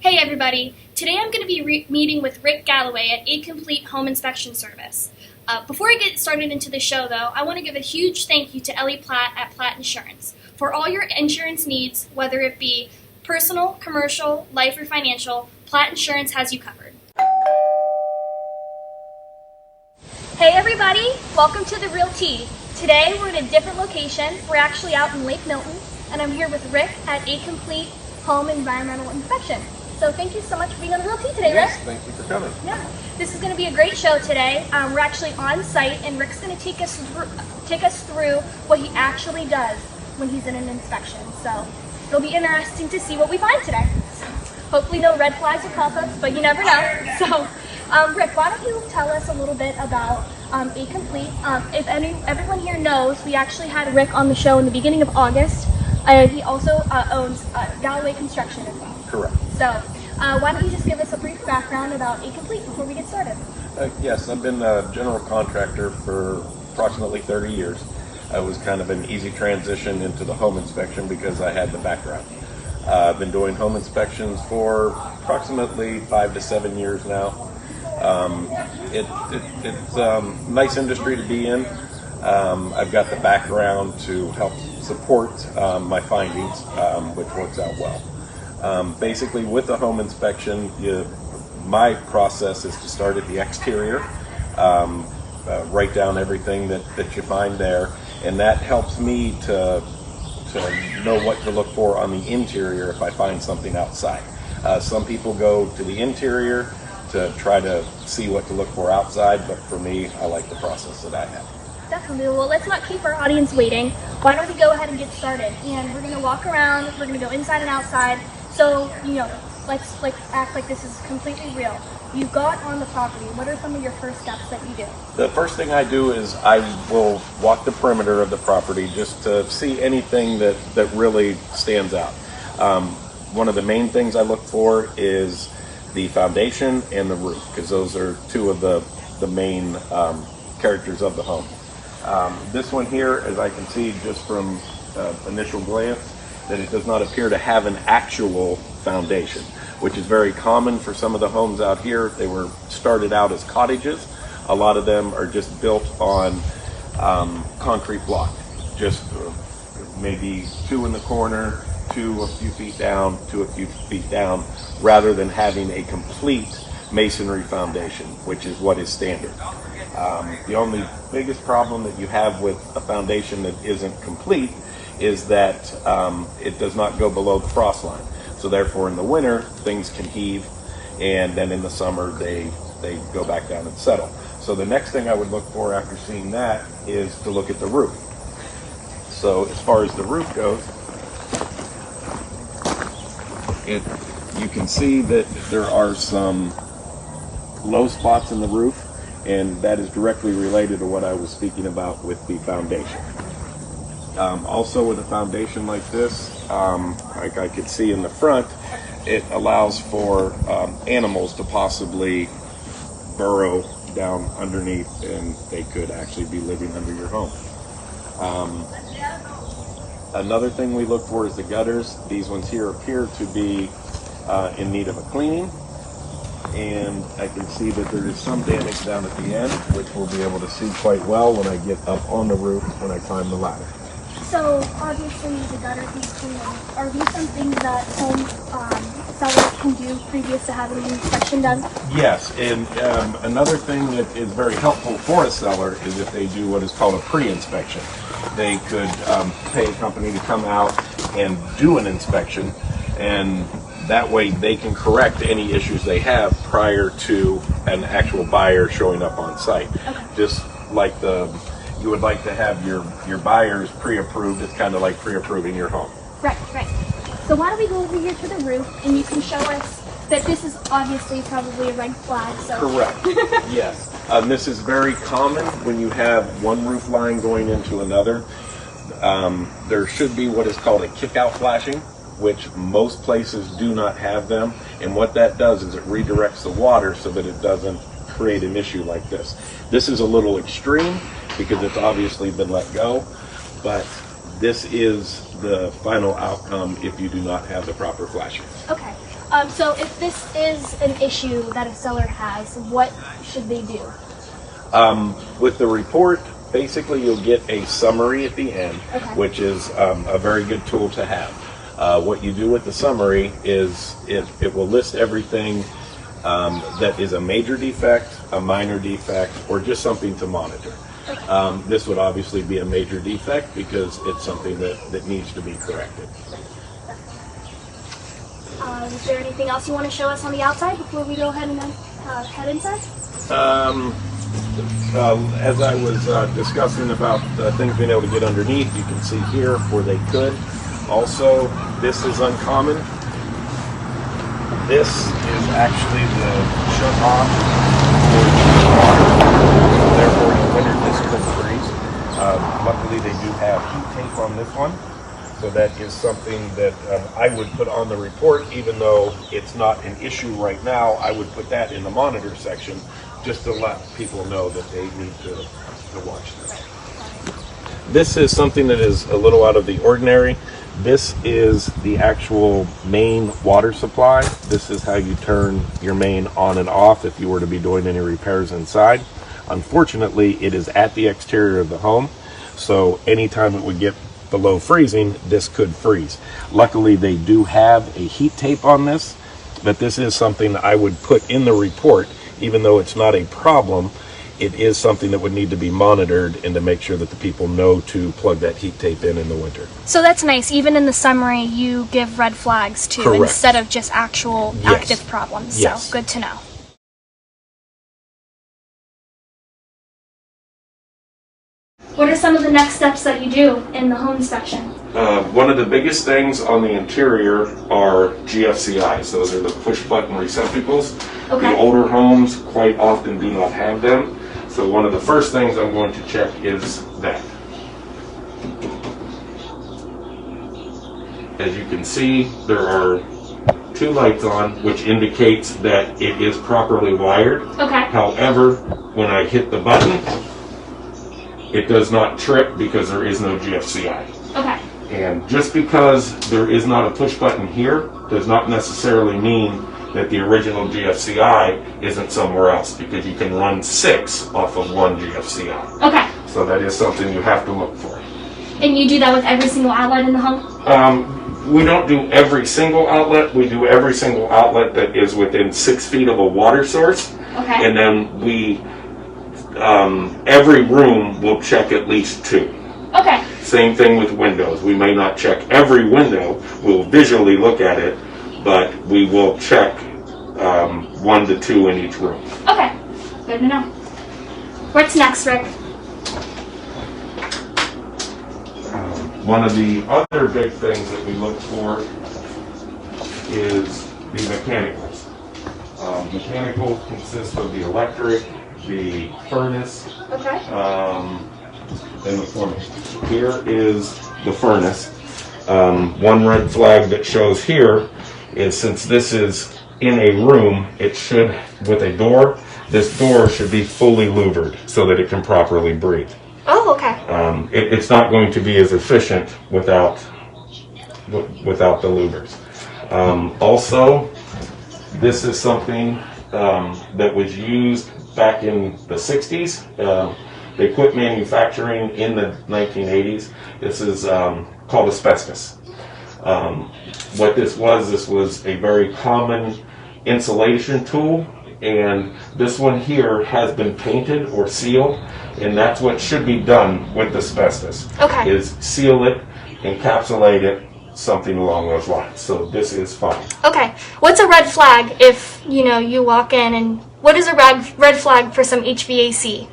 Hey everybody! Today I'm going to be meeting with Rick Galloway at A Complete Home Inspection Service. Before I get started into the show though, I want to give a huge thank you to Ellie Platt at Platt Insurance for all your insurance needs, whether it be personal, commercial, life, or financial. Platt Insurance has you covered. Hey everybody! Welcome to The Real Tea. Today we're in a different location. We're actually out in Lake Milton, and I'm here with Rick at A Complete Home Environmental Inspection. So thank you so much for being on The Real Tea today, Rick. Yes, thank you for coming. Yeah, this is going to be a great show today. We're actually on site, and Rick's going to take us through what he actually does when he's in an inspection. So it'll be interesting to see what we find today. So hopefully no red flags or pop-ups, but you never know. So Rick, why don't you tell us a little bit about A Complete? If everyone here knows, we actually had Rick on the show in the beginning of August. He also owns Galloway Construction as well. Correct. So why don't you just give us a brief background about A Complete before we get started? Yes, I've been a general contractor for approximately 30 years. It was kind of an easy transition into the home inspection because I had the background. I've been doing home inspections for approximately 5 to 7 years now. It's a nice industry to be in. I've got the background to help support my findings, which works out well. Basically, with the home inspection, my process is to start at the exterior, write down everything that you find there, and that helps me to know what to look for on the interior if I find something outside. Some people go to the interior to try to see what to look for outside, but for me, I like the process that I have. Definitely. Well, let's not keep our audience waiting. Why don't we go ahead and get started? And we're going to walk around, we're going to go inside and outside. So, let's act like this is completely real. You got on the property. What are some of your first steps that you do? The first thing I do is I will walk the perimeter of the property just to see anything that really stands out. One of the main things I look for is the foundation and the roof, because those are two of the main characters of the home. This one here, as I can see just from initial glance, that it does not appear to have an actual foundation, which is very common for some of the homes out here. They were started out as cottages. A lot of them are just built on concrete block, just maybe two in the corner, two a few feet down, two a few feet down, rather than having a complete masonry foundation, which is what is standard. The only biggest problem that you have with a foundation that isn't complete is that it does not go below the frost line. So therefore in the winter, things can heave, and then in the summer, they go back down and settle. So the next thing I would look for after seeing that is to look at the roof. So as far as the roof goes, you can see that there are some low spots in the roof, and that is directly related to what I was speaking about with the foundation. Also with a foundation like this, like I could see in the front, it allows for animals to possibly burrow down underneath, and they could actually be living under your home. Another thing we look for is the gutters. These ones here appear to be in need of a cleaning, and I can see that there is some damage down at the end, which we'll be able to see quite well when I get up on the roof when I climb the ladder. So obviously the gutters need cleaning. Are these some things that home sellers can do previous to having the inspection done? Yes, and another thing that is very helpful for a seller is if they do what is called a pre-inspection. They could pay a company to come out and do an inspection, and that way they can correct any issues they have prior to an actual buyer showing up on site. Okay. Just like you would like to have your buyers pre-approved, it's kind of like pre-approving your home. Right. So why don't we go over here to the roof, and you can show us that this is obviously probably a red flag. So. Correct. Yes. This is very common when you have one roof line going into another. There should be what is called a kick-out flashing, which most places do not have them. And what that does is it redirects the water so that it doesn't create an issue like this. This is a little extreme because it's obviously been let go, but this is the final outcome if you do not have the proper flashing. Okay. So if this is an issue that a seller has, what should they do? With the report, basically you'll get a summary at the end, Okay. which is a very good tool to have. What you do with the summary is it will list everything that is a major defect, a minor defect, or just something to monitor. This would obviously be a major defect because it's something that needs to be corrected. Is there anything else you want to show us on the outside before we go ahead and head inside? As I was discussing about things being able to get underneath, you can see here where they could. Also, this is uncommon. This is actually the shut off for the water. Therefore, in winter, this could freeze. Luckily, they do have heat tape on this one. So that is something that I would put on the report, even though it's not an issue right now. I would put that in the monitor section just to let people know that they need to watch this. This is something that is a little out of the ordinary. This is the actual main water supply. This is how you turn your main on and off if you were to be doing any repairs inside. Unfortunately, it is at the exterior of the home, so anytime it would get below freezing, this could freeze. Luckily, they do have a heat tape on this, but this is something I would put in the report. Even though it's not a problem, it is something that would need to be monitored and to make sure that the people know to plug that heat tape in the winter. So that's nice. Even in the summary, you give red flags too, Correct. instead of just actual Yes. active problems. Yes. So good to know. What are some of the next steps that you do in the home inspection? One of the biggest things on the interior are GFCIs. Those are the push button receptacles. Okay. The older homes quite often do not have them. So one of the first things I'm going to check is that. As you can see, there are two lights on, which indicates that it is properly wired. Okay. However, when I hit the button, it does not trip because there is no GFCI. Okay. And just because there is not a push button here does not necessarily mean that the original GFCI isn't somewhere else, because you can run 6 off of one GFCI. Okay. So that is something you have to look for. And you do that with every single outlet in the home? We don't do every single outlet. We do every single outlet that is within 6 feet of a water source. Okay. And then we, every room will check at least 2. Okay. Same thing with windows. We may not check every window. We'll visually look at it, but we will check 1 to 2 in each room. Okay. Good to know. What's next, Rick? One of the other big things that we look for is the mechanicals. Mechanicals consist of the electric, the furnace, Okay. and the furnace. Here is the furnace. One red flag that shows here is, since this is in a room, it should, with a door, this door should be fully louvered so that it can properly breathe. Oh, okay. It's not going to be as efficient without the louvers. Also, this is something that was used back in the 60s. They quit manufacturing in the 1980s. This is called asbestos. What this was a very common insulation tool, and this one here has been painted or sealed, and that's what should be done with asbestos. Okay. Is seal it, encapsulate it, something along those lines. So this is fine. Okay. What's a red flag if, you walk in, and what is a red flag for some HVAC?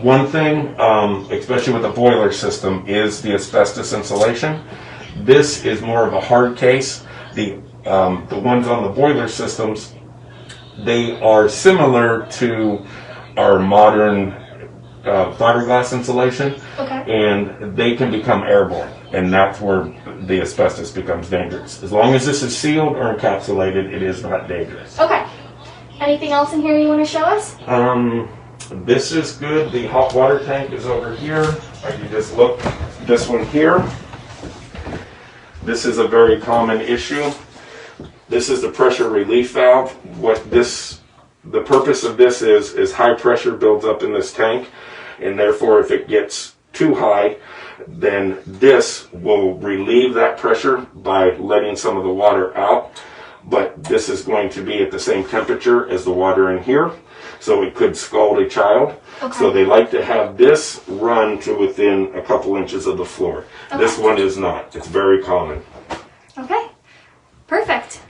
One thing, especially with the boiler system, is the asbestos insulation. This is more of a hard case. The ones on the boiler systems, they are similar to our modern fiberglass insulation, Okay. and they can become airborne, and that's where the asbestos becomes dangerous. As long as this is sealed or encapsulated, it is not dangerous. Okay. Anything else in here you want to show us? This is good. The hot water tank is over here. I can just look this one here. This is a very common issue. This is the pressure relief valve. The purpose of this is high pressure builds up in this tank, and therefore if it gets too high, then this will relieve that pressure by letting some of the water out. But this is going to be at the same temperature as the water in here, so it could scald a child. Okay. So they like to have this run to within a couple inches of the floor. Okay. This one is not. It's very common. Okay, perfect.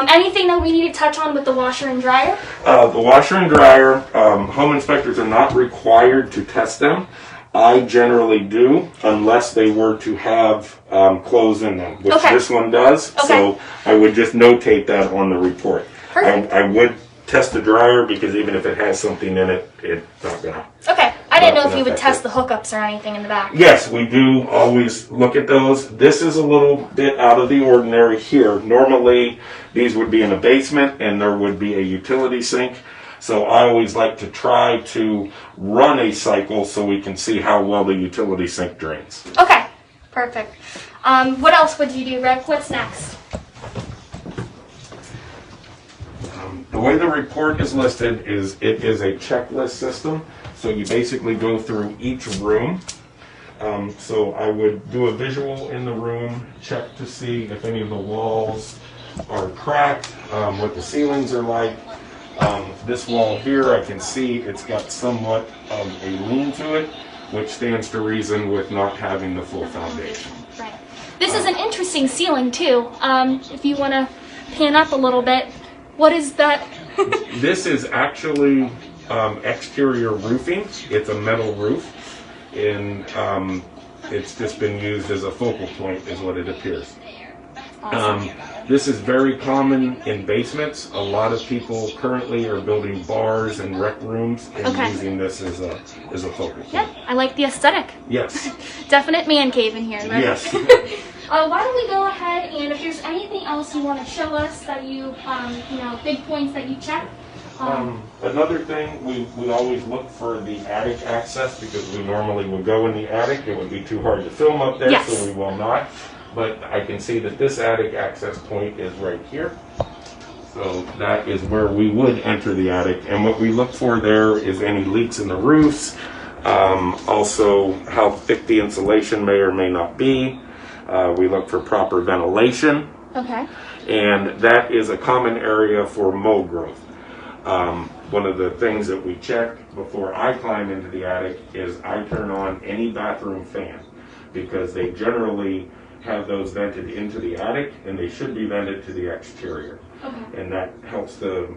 Anything that we need to touch on with the washer and dryer? The washer and dryer, home inspectors are not required to test them. I generally do, unless they were to have clothes in them, which Okay. this one does. Okay. So I would just notate that on the report. Perfect. I would test the dryer because even if it has something in it, it's not gonna. Okay, I didn't know if you would affect test the hookups or anything in the back. Yes, we do always look at those. This is a little bit out of the ordinary here. Normally, these would be in a basement and there would be a utility sink. So I always like to try to run a cycle so we can see how well the utility sink drains. Okay, perfect. What else would you do, Rick? What's next? The way the report is listed is it is a checklist system. So you basically go through each room. So I would do a visual in the room, check to see if any of the walls are cracked, what the ceilings are like. This wall here, I can see it's got somewhat of a lean to it, which stands to reason with not having the full foundation. Right. This is an interesting ceiling too. If you want to pan up a little bit, what is that? This is actually exterior roofing. It's a metal roof, and it's just been used as a focal point, is what it appears. Awesome. This is very common in basements. A lot of people currently are building bars and rec rooms and Okay. using this as a focal point. Yeah, I like the aesthetic. Yes. Definite man cave in here, right? Yes. Why don't we go ahead and if there's anything else you want to show us that you, big points that you check. Another thing, we always look for the attic access because we normally would go in the attic. It would be too hard to film up there, Yes. so we will not. But I can see that this attic access point is right here. So that is where we would enter the attic. And what we look for there is any leaks in the roofs, also how thick the insulation may or may not be. We look for proper ventilation. Okay. And that is a common area for mold growth. One of the things that we check before I climb into the attic is I turn on any bathroom fan because they generally have those vented into the attic and they should be vented to the exterior. Okay. And that helps to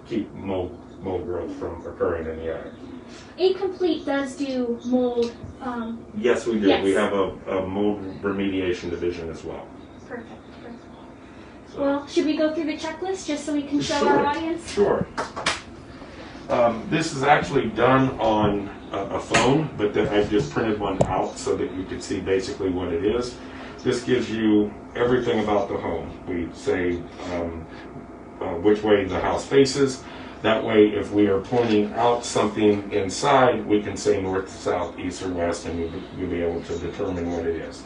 keep mold growth from occurring in the attic. Complete does do mold. Yes, we do. Yes. We have a mold remediation division as well. Perfect. So. Well, should we go through the checklist just so we can show our audience? Sure. This is actually done on a phone, but then I've just printed one out so that you can see basically what it is. This gives you everything about the home. We say which way the house faces. That way, if we are pointing out something inside, we can say north, south, east, or west, and you'll be able to determine what it is.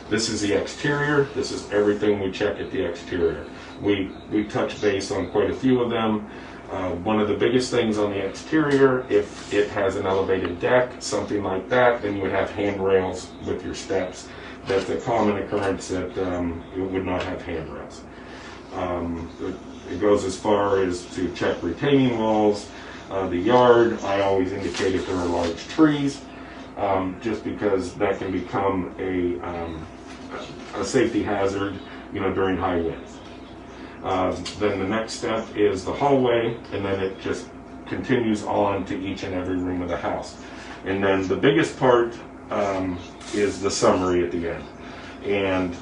This is the exterior. This is everything we check at the exterior. We touch base on quite a few of them. One of the biggest things on the exterior, if it has an elevated deck, something like that, then you would have handrails with your steps. That's a common occurrence that it would not have handrails. It goes as far as to check retaining walls. The yard, I always indicate if there are large trees, just because that can become a safety hazard, during high winds. Then the next step is the hallway, and then it just continues on to each and every room of the house. And then the biggest part is the summary at the end. And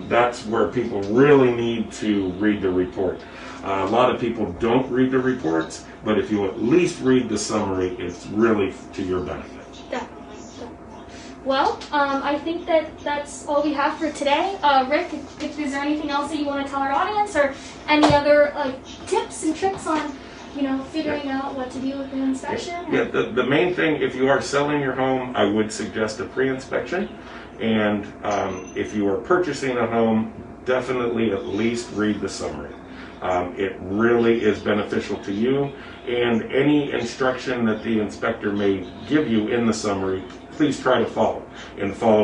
that's where people really need to read the report. A lot of people don't read the reports, but if you at least read the summary, it's really to your benefit. Definitely. Well, I think that's all we have for today. Rick, if is there anything else that you want to tell our audience, or any other tips and tricks on, figuring out what to do with an inspection? Yeah, the main thing, if you are selling your home, I would suggest a pre-inspection. And if you are purchasing a home, definitely at least read the summary. It really is beneficial to you, and any instruction that the inspector may give you in the summary, please try to follow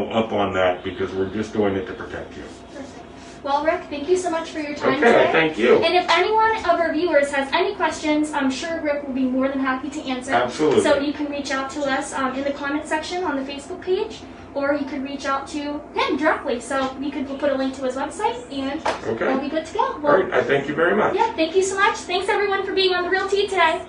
up on that, because we're just doing it to protect you. Well, Rick, thank you so much for your time Okay, today. thank you. And if anyone of our viewers has any questions, I'm sure Rick will be more than happy to answer. Absolutely. So you can reach out to us in the comment section on the Facebook page, or you could reach out to him directly. So we'll put a link to his website, and we'll be good to go. Well, all right, I thank you very much. Yeah, thank you so much. Thanks everyone for being on The Real Tea today.